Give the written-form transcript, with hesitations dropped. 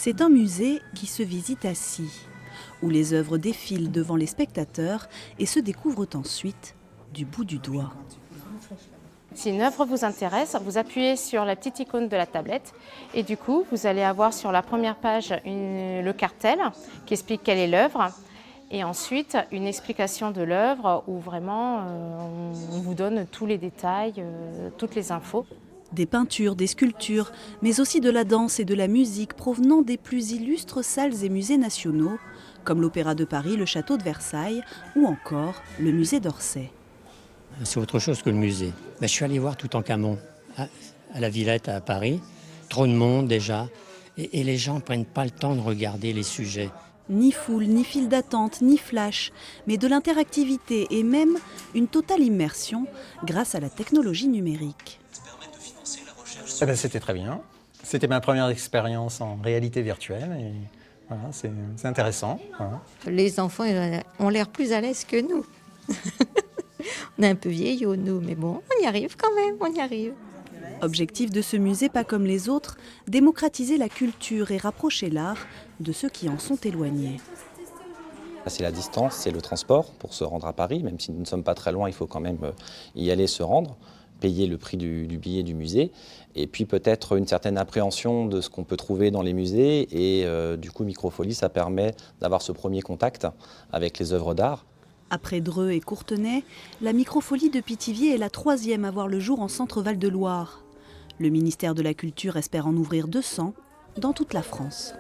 C'est un musée qui se visite assis, où les œuvres défilent devant les spectateurs et se découvrent ensuite du bout du doigt. Si une œuvre vous intéresse, vous appuyez sur la petite icône de la tablette et du coup, vous allez avoir sur la première page le cartel qui explique quelle est l'œuvre et ensuite une explication de l'œuvre où vraiment on vous donne tous les détails, toutes les infos. Des peintures, des sculptures, mais aussi de la danse et de la musique provenant des plus illustres salles et musées nationaux, comme l'Opéra de Paris, le Château de Versailles ou encore le musée d'Orsay. C'est autre chose que le musée. Je suis allé voir Toutankhamon à la Villette à Paris. Trop de monde déjà. Et les gens ne prennent pas le temps de regarder les sujets. Ni foule, ni file d'attente, ni flash, mais de l'interactivité et même une totale immersion grâce à la technologie numérique. C'était très bien. C'était ma première expérience en réalité virtuelle. Et voilà, c'est intéressant. Voilà. Les enfants ont l'air plus à l'aise que nous. On est un peu vieillots, nous, mais bon, on y arrive quand même, on y arrive. Objectif de ce musée, pas comme les autres, démocratiser la culture et rapprocher l'art de ceux qui en sont éloignés. C'est la distance, c'est le transport pour se rendre à Paris, même si nous ne sommes pas très loin, il faut quand même y aller, se rendre, payer le prix du billet du musée, et puis peut-être une certaine appréhension de ce qu'on peut trouver dans les musées, et du coup Microfolie, ça permet d'avoir ce premier contact avec les œuvres d'art. Après Dreux et Courtenay, la Microfolie de Pithiviers est la 3e à voir le jour en Centre-Val de Loire. Le ministère de la Culture espère en ouvrir 200 dans toute la France.